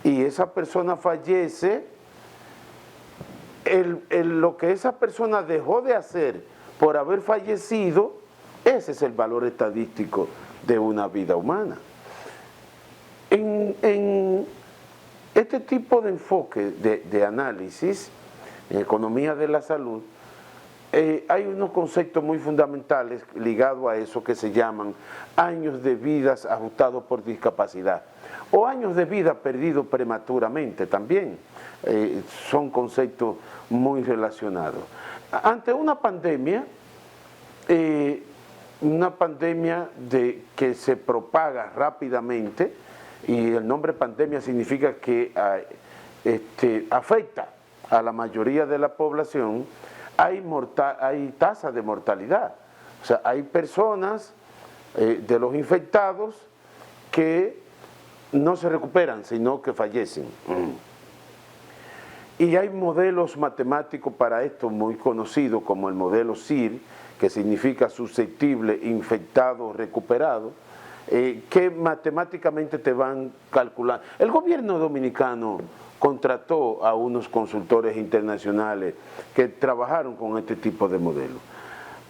Speaker 3: y esa persona fallece, lo que esa persona dejó de hacer por haber fallecido, ese es el valor estadístico de una vida humana. En este tipo de enfoque de análisis, en economía de la salud, hay unos conceptos muy fundamentales ligados a eso que se llaman años de vidas ajustados por discapacidad o años de vida perdidos prematuramente también. Son conceptos muy relacionados. Ante una pandemia que se propaga rápidamente, y el nombre pandemia significa que afecta a la mayoría de la población, hay tasa de mortalidad. O sea, hay personas de los infectados que no se recuperan, sino que fallecen. Y hay modelos matemáticos para esto muy conocidos, como el modelo SIR, que significa susceptible, infectado, recuperado, que matemáticamente te van calculando. El gobierno dominicano contrató a unos consultores internacionales que trabajaron con este tipo de modelos.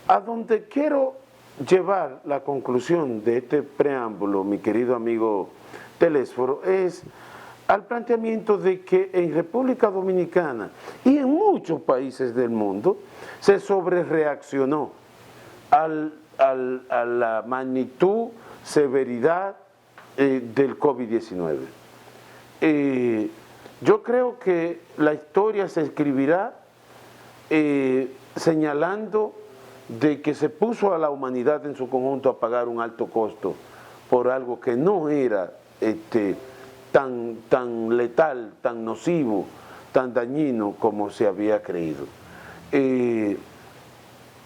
Speaker 3: A donde quiero llevar la conclusión de este preámbulo, mi querido amigo Telésforo, es al planteamiento de que en República Dominicana y en muchos países del mundo se sobrereaccionó a la magnitud, severidad del COVID-19. Yo creo que la historia se escribirá señalando de que se puso a la humanidad en su conjunto a pagar un alto costo por algo que no era tan letal, tan nocivo, tan dañino como se había creído.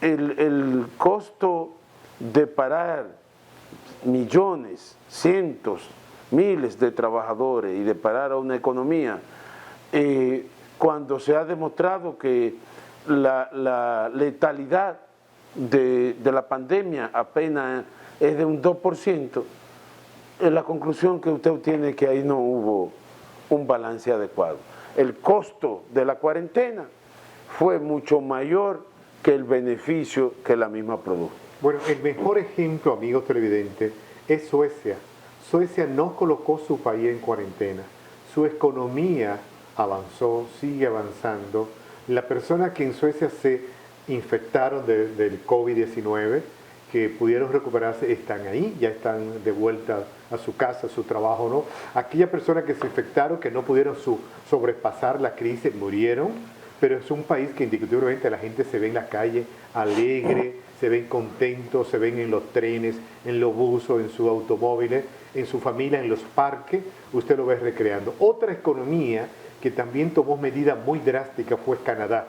Speaker 3: El costo de parar millones, cientos, miles de trabajadores y de parar a una economía, cuando se ha demostrado que la letalidad de la pandemia apenas es de un 2%, la conclusión que usted obtiene es que ahí no hubo un balance adecuado. El costo de la cuarentena fue mucho mayor que el beneficio que la misma produjo.
Speaker 2: Bueno, el mejor ejemplo, amigos televidentes, es Suecia. Suecia no colocó su país en cuarentena. Su economía avanzó, sigue avanzando. Las personas que en Suecia se infectaron del COVID-19, que pudieron recuperarse, están ahí, ya están de vuelta a su casa, a su trabajo, ¿no? Aquellas personas que se infectaron, que no pudieron sobrepasar la crisis, murieron, pero es un país que indiscutiblemente la gente se ve en la calle alegre, se ven contentos, se ven en los trenes, en los buses, en sus automóviles, en su familia, en los parques, usted lo ve recreando. Otra economía que también tomó medidas muy drásticas fue Canadá.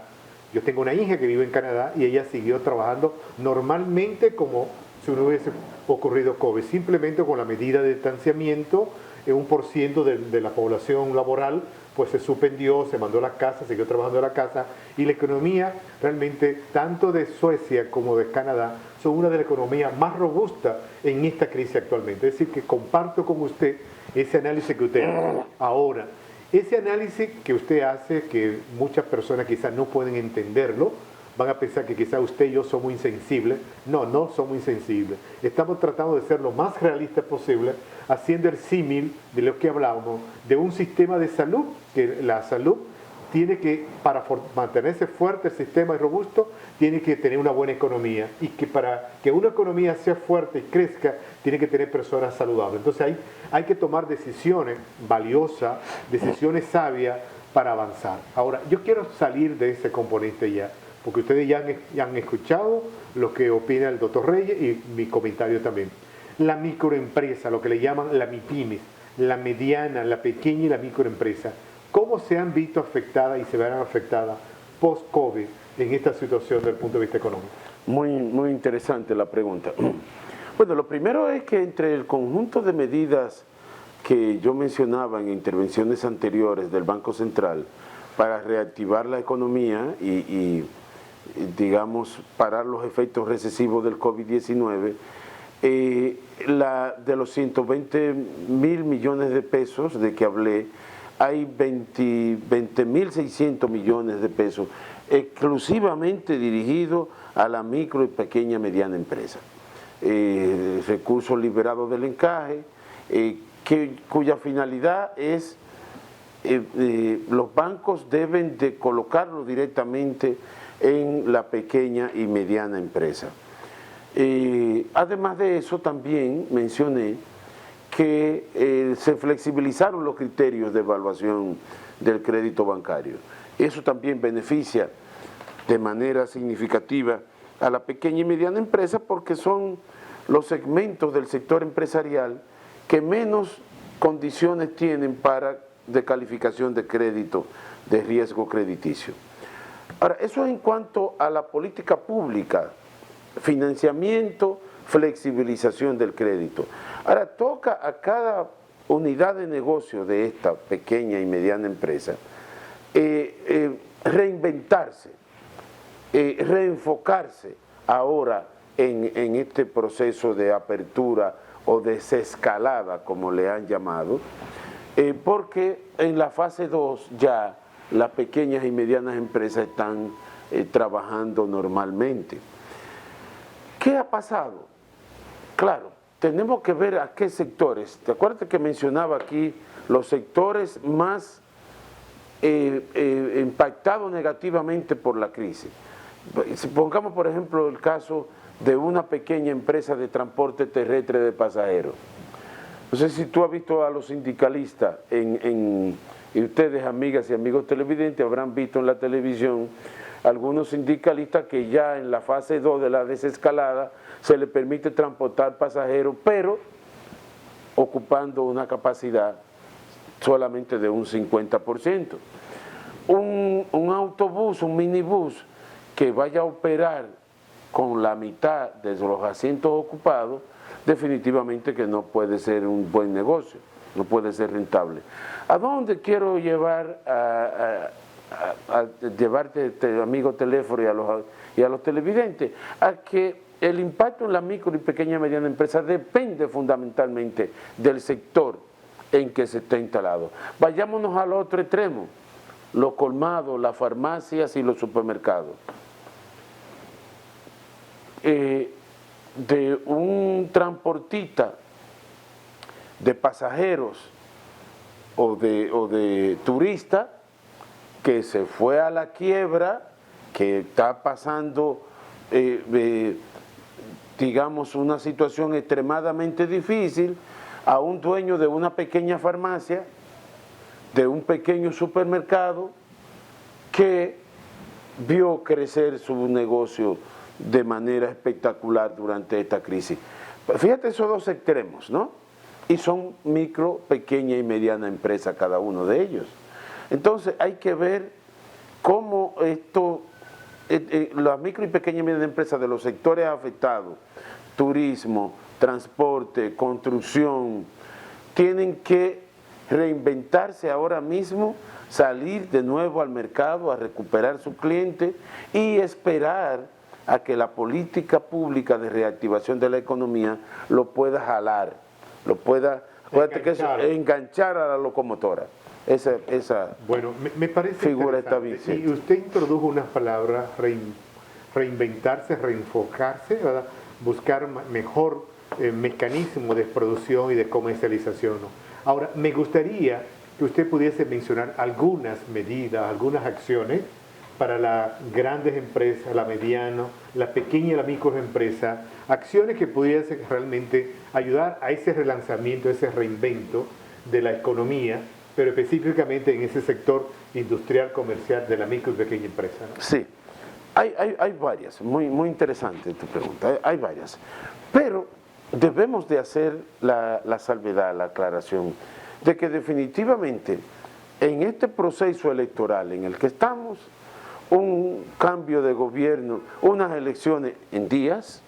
Speaker 2: Yo tengo una hija que vive en Canadá y ella siguió trabajando normalmente como si no hubiese ocurrido COVID, simplemente con la medida de distanciamiento, 1% de la población laboral pues se suspendió, se mandó a la casa, siguió trabajando en la casa, y la economía realmente, tanto de Suecia como de Canadá, son una de las economías más robustas en esta crisis actualmente. Es decir, que comparto con usted ese análisis que usted hace. Ahora, ese análisis que usted hace, que muchas personas quizás no pueden entenderlo, van a pensar que quizás usted y yo somos insensibles. No, no somos insensibles. Estamos tratando de ser lo más realistas posible, haciendo el símil de lo que hablábamos, de un sistema de salud, que la salud tiene que, para mantenerse fuerte el sistema y robusto, tiene que tener una buena economía, y que para que una economía sea fuerte y crezca, tiene que tener personas saludables. Entonces hay que tomar decisiones valiosas, decisiones sabias para avanzar. Ahora, yo quiero salir de ese componente ya, porque ustedes ya han escuchado lo que opina el doctor Reyes y mi comentario también. La microempresa, lo que le llaman la MIPYMES, la mediana, la pequeña y la microempresa, ¿cómo se han visto afectadas y se verán afectadas post-COVID en esta situación desde el punto de vista económico?
Speaker 3: Muy interesante la pregunta. Bueno, lo primero es que entre el conjunto de medidas que yo mencionaba en intervenciones anteriores del Banco Central para reactivar la economía y digamos, parar los efectos recesivos del COVID-19, de los 120.000 millones de pesos de que hablé, hay 20.600 millones de pesos exclusivamente dirigidos a la micro y pequeña mediana empresa. Recursos liberados del encaje, cuya finalidad es, los bancos deben de colocarlo directamente en la pequeña y mediana empresa. Además de eso, también mencioné que se flexibilizaron los criterios de evaluación del crédito bancario. Eso también beneficia de manera significativa a la pequeña y mediana empresa, porque son los segmentos del sector empresarial que menos condiciones tienen de calificación de crédito de riesgo crediticio. Ahora, eso es en cuanto a la política pública, financiamiento, flexibilización del crédito. Ahora, toca a cada unidad de negocio de esta pequeña y mediana empresa reinventarse, reenfocarse ahora en este proceso de apertura o desescalada, como le han llamado, porque en la fase 2 ya las pequeñas y medianas empresas están trabajando normalmente. ¿Qué ha pasado? Claro, tenemos que ver a qué sectores. ¿Te acuerdas que mencionaba aquí los sectores más impactados negativamente por la crisis? Si pongamos, por ejemplo, el caso de una pequeña empresa de transporte terrestre de pasajeros. No sé si tú has visto a los sindicalistas, y ustedes, amigas y amigos televidentes, habrán visto en la televisión algunos sindicalistas que ya en la fase 2 de la desescalada se les permite transportar pasajeros, pero ocupando una capacidad solamente de un 50%. Un autobús, un minibús que vaya a operar con la mitad de los asientos ocupados, definitivamente que no puede ser un buen negocio, no puede ser rentable. ¿A dónde quiero llevar llevarte, amigo teléfono, y a los televidentes? A que el impacto en la micro y pequeña y mediana empresa depende fundamentalmente del sector en que se está instalado. Vayámonos al otro extremo, los colmados, las farmacias y los supermercados. De un transportista de pasajeros o de turista que se fue a la quiebra, que está pasando, digamos, una situación extremadamente difícil, a un dueño de una pequeña farmacia, de un pequeño supermercado, que vio crecer su negocio de manera espectacular durante esta crisis. Fíjate esos dos extremos, ¿no? Y son micro, pequeña y mediana empresa cada uno de ellos. Entonces hay que ver cómo las micro y pequeña y mediana empresas de los sectores afectados, turismo, transporte, construcción, tienen que reinventarse ahora mismo, salir de nuevo al mercado a recuperar su cliente y esperar a que la política pública de reactivación de la economía lo pueda jalar, lo pueda enganchar a la locomotora. Esa
Speaker 2: bueno, me parece
Speaker 3: figura está
Speaker 2: interesante.
Speaker 3: bien.
Speaker 2: Y usted introdujo unas palabras, reinventarse, reenfocarse, ¿verdad? Buscar mejor mecanismo de producción y de comercialización, ¿no? Ahora, me gustaría que usted pudiese mencionar algunas medidas, algunas acciones para las grandes empresas, la mediana, la pequeña y la microempresa, acciones que pudiesen realmente ayudar a ese relanzamiento, ese reinvento de la economía, pero específicamente en ese sector industrial, comercial de la micro y pequeña empresa, ¿no?
Speaker 3: Sí, hay varias, muy interesante tu pregunta, hay varias, pero debemos de hacer la salvedad, la aclaración, de que definitivamente en este proceso electoral en el que estamos, un cambio de gobierno, unas elecciones en días,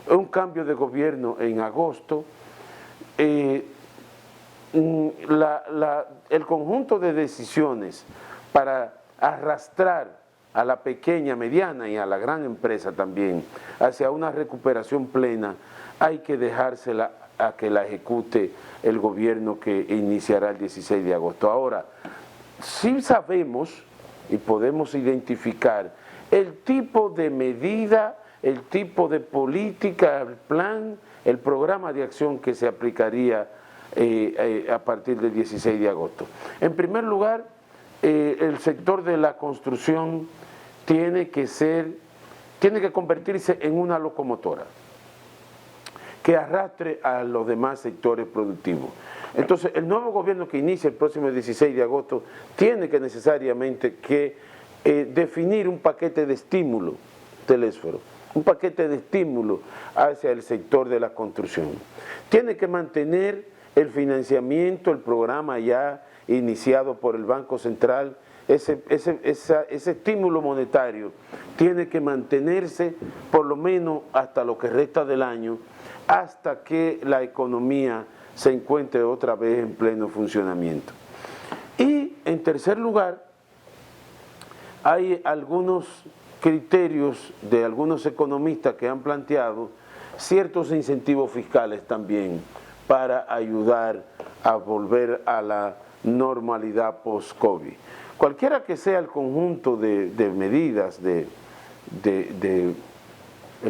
Speaker 3: un cambio de gobierno en agosto, el conjunto de decisiones para arrastrar a la pequeña, mediana y a la gran empresa también hacia una recuperación plena, hay que dejársela a que la ejecute el gobierno que iniciará el 16 de agosto. Ahora, sí sabemos y podemos identificar el tipo de medida, el tipo de política, el plan, el programa de acción que se aplicaría a partir del 16 de agosto. En primer lugar, el sector de la construcción tiene que convertirse en una locomotora que arrastre a los demás sectores productivos. Entonces, el nuevo gobierno que inicia el próximo 16 de agosto tiene que necesariamente definir un paquete de estímulo Telésforo, un paquete de estímulo hacia el sector de la construcción. Tiene que mantener el financiamiento, el programa ya iniciado por el Banco Central, ese estímulo monetario tiene que mantenerse por lo menos hasta lo que resta del año, hasta que la economía se encuentre otra vez en pleno funcionamiento. Y en tercer lugar, hay algunos criterios de algunos economistas que han planteado ciertos incentivos fiscales también para ayudar a volver a la normalidad post-COVID. Cualquiera que sea el conjunto de medidas, el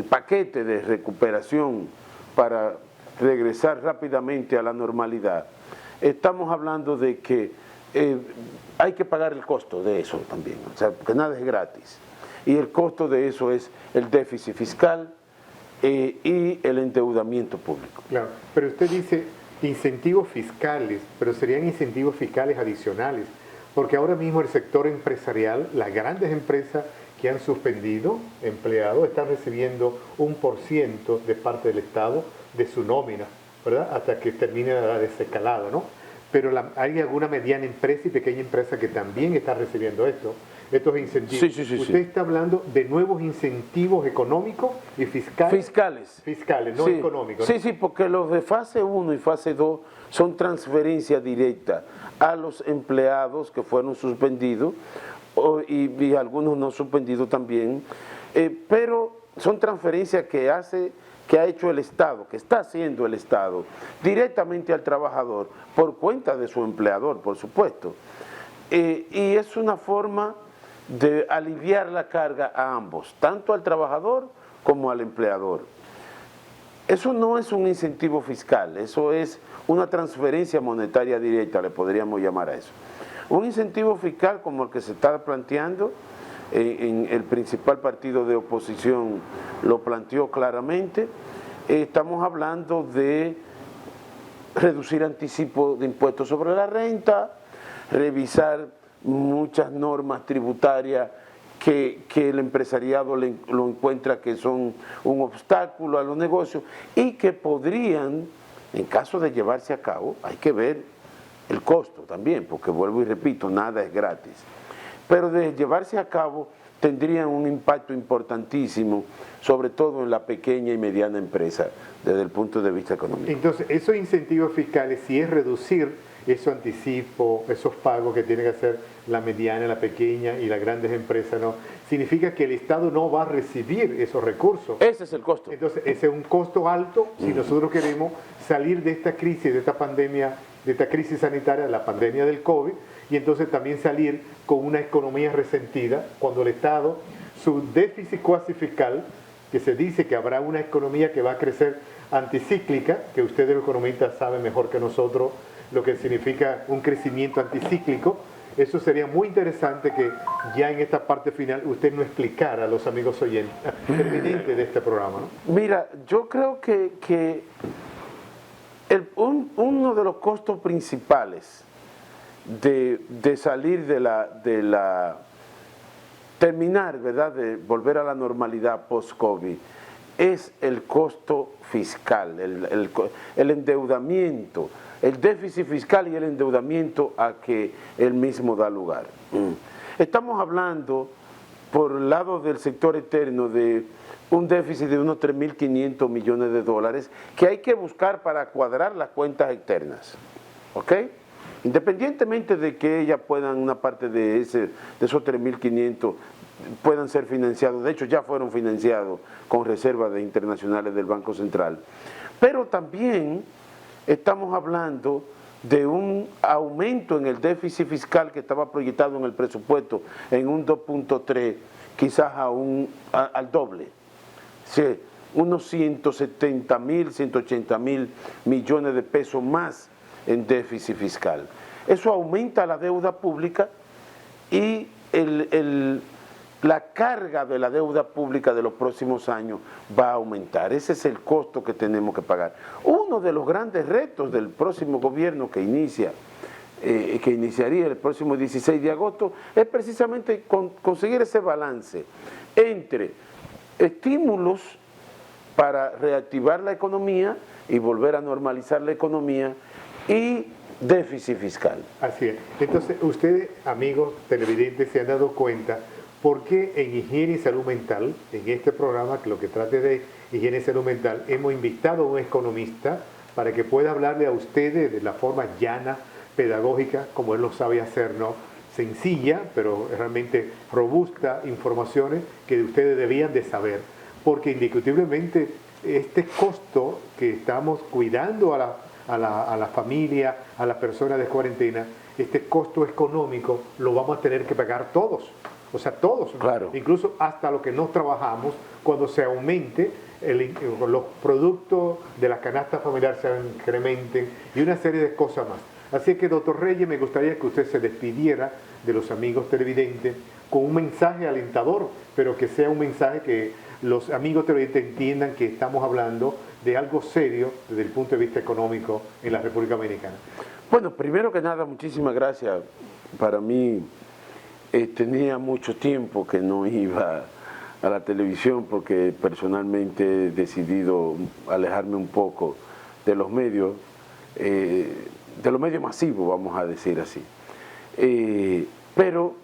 Speaker 3: paquete de recuperación para regresar rápidamente a la normalidad, estamos hablando de que hay que pagar el costo de eso también, o sea, que nada es gratis. Y el costo de eso es el déficit fiscal y el endeudamiento público.
Speaker 2: Claro, pero usted dice incentivos fiscales, pero serían incentivos fiscales adicionales, porque ahora mismo el sector empresarial, las grandes empresas que han suspendido empleados están recibiendo 1% de parte del Estado de su nómina, ¿verdad? Hasta que termine la desescalada, ¿no? Pero hay alguna mediana empresa y pequeña empresa que también está recibiendo estos incentivos.
Speaker 3: Sí.
Speaker 2: Usted está hablando de nuevos incentivos económicos y fiscales. Fiscales, no económicos, ¿no?
Speaker 3: Sí, porque los de fase 1 y fase 2 son transferencias directas a los empleados que fueron suspendidos y algunos no suspendidos también, pero son transferencias que ha hecho el Estado, que está haciendo el Estado, directamente al trabajador, por cuenta de su empleador, por supuesto. Y es una forma de aliviar la carga a ambos, tanto al trabajador como al empleador. Eso no es un incentivo fiscal, eso es una transferencia monetaria directa, le podríamos llamar a eso. Un incentivo fiscal como el que se está planteando, en el principal partido de oposición lo planteó claramente, estamos hablando de reducir anticipo de impuestos sobre la renta, revisar muchas normas tributarias que el empresariado lo encuentra que son un obstáculo a los negocios y que podrían, en caso de llevarse a cabo, hay que ver el costo también, porque vuelvo y repito, nada es gratis, pero de llevarse a cabo tendrían un impacto importantísimo, sobre todo en la pequeña y mediana empresa, desde el punto de vista económico.
Speaker 2: Entonces, esos incentivos fiscales, si es reducir esos anticipos, esos pagos que tiene que hacer la mediana, la pequeña y las grandes empresas, ¿no? Significa que el Estado no va a recibir esos recursos.
Speaker 3: Ese es el costo.
Speaker 2: Entonces, ese es un costo alto si nosotros queremos salir de esta crisis, de esta pandemia, de esta crisis sanitaria, la pandemia del COVID, y entonces también salir con una economía resentida, cuando el Estado, su déficit cuasi fiscal, que se dice que habrá una economía que va a crecer anticíclica, que ustedes los economistas saben mejor que nosotros lo que significa un crecimiento anticíclico. Eso sería muy interesante que ya en esta parte final usted nos explicara a los amigos oyentes, televidentes de este programa, ¿no?
Speaker 3: Mira, yo creo que uno de los costos principales de salir de la terminar, ¿verdad?, de volver a la normalidad post-COVID, es el costo fiscal, el endeudamiento, el déficit fiscal y el endeudamiento a que él mismo da lugar. Estamos hablando, por el lado del sector externo, de un déficit de unos 3.500 millones de dólares que hay que buscar para cuadrar las cuentas externas, ¿ok? Independientemente de que ellas puedan, una parte de esos 3.500 puedan ser financiados, de hecho ya fueron financiados con reservas internacionales del Banco Central, pero también estamos hablando de un aumento en el déficit fiscal que estaba proyectado en el presupuesto en un 2.3, quizás al doble, sí, unos 170.000, 180.000 millones de pesos más en déficit fiscal. Eso aumenta la deuda pública y la carga de la deuda pública de los próximos años va a aumentar. Ese es el costo que tenemos que pagar. Uno de los grandes retos del próximo gobierno que iniciaría el próximo 16 de agosto es precisamente conseguir ese balance entre estímulos para reactivar la economía y volver a normalizar la economía y déficit fiscal.
Speaker 2: Así es. Entonces, ustedes, amigos televidentes, se han dado cuenta por qué en Higiene y Salud Mental, en este programa, que lo que trate de higiene y salud mental, hemos invitado a un economista para que pueda hablarle a ustedes de la forma llana, pedagógica, como él lo sabe hacer, ¿no? Sencilla, pero realmente robusta, informaciones que ustedes debían de saber, porque indiscutiblemente este costo que estamos cuidando a la familia, a las personas de cuarentena, este costo económico lo vamos a tener que pagar todos. O sea, todos,
Speaker 3: claro.
Speaker 2: Incluso hasta los que no trabajamos, cuando se aumente, los productos de la canasta familiar se incrementen y una serie de cosas más. Así que, doctor Reyes, me gustaría que usted se despidiera de los amigos televidentes con un mensaje alentador, pero que sea un mensaje que los amigos televidentes entiendan que estamos hablando de algo serio desde el punto de vista económico en la República Dominicana.
Speaker 3: Bueno, primero que nada, muchísimas gracias. Para mí tenía mucho tiempo que no iba a la televisión porque personalmente he decidido alejarme un poco de los medios masivos, vamos a decir así. Pero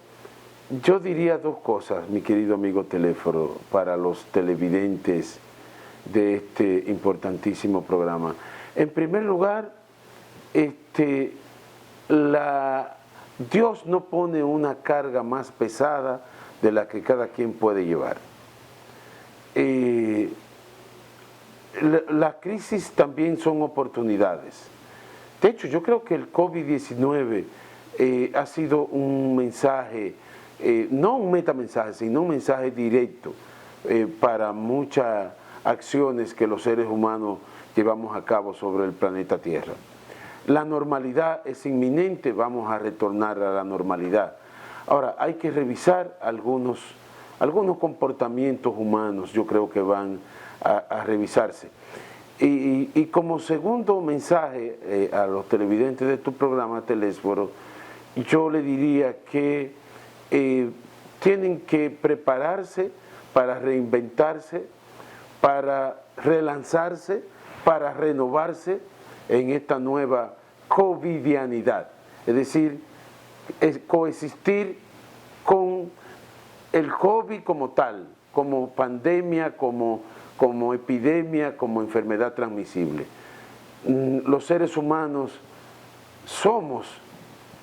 Speaker 3: yo diría dos cosas, mi querido amigo Teléfono, para los televidentes de este importantísimo programa. En primer lugar, Dios no pone una carga más pesada de la que cada quien puede llevar. Las crisis también son oportunidades. De hecho, yo creo que el COVID-19 ha sido un mensaje, no un metamensaje, sino un mensaje directo para muchas acciones que los seres humanos llevamos a cabo sobre el planeta Tierra. La normalidad es inminente, vamos a retornar a la normalidad. Ahora, hay que revisar algunos comportamientos humanos, yo creo que van a revisarse. Y como segundo mensaje a los televidentes de tu programa Telésforo, yo le diría que tienen que prepararse para reinventarse, para relanzarse, para renovarse en esta nueva covidianidad, es decir, coexistir con el COVID como tal, como pandemia, como epidemia, como enfermedad transmisible. Los seres humanos somos,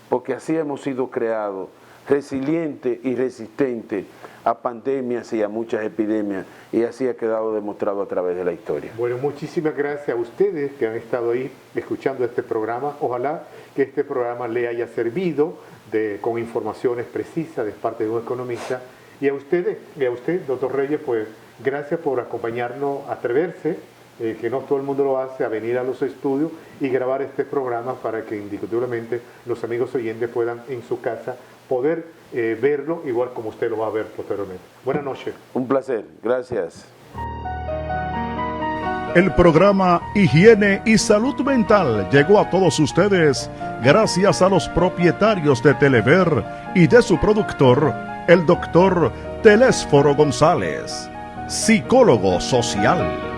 Speaker 3: porque así hemos sido creados, resilientes y resistentes a pandemias y a muchas epidemias, y así ha quedado demostrado a través de la historia.
Speaker 2: Bueno, muchísimas gracias a ustedes que han estado ahí escuchando este programa. Ojalá que este programa le haya servido con informaciones precisas de parte de un economista. Y a usted, doctor Reyes, pues gracias por acompañarnos, atreverse, que no todo el mundo lo hace, a venir a los estudios y grabar este programa para que indiscutiblemente los amigos oyentes puedan en su casa poder verlo igual como usted lo va a ver posteriormente. Buenas noches.
Speaker 3: Un placer, gracias.
Speaker 1: El programa Higiene y Salud Mental llegó a todos ustedes gracias a los propietarios de Telever y de su productor, el doctor Telésforo González, psicólogo social.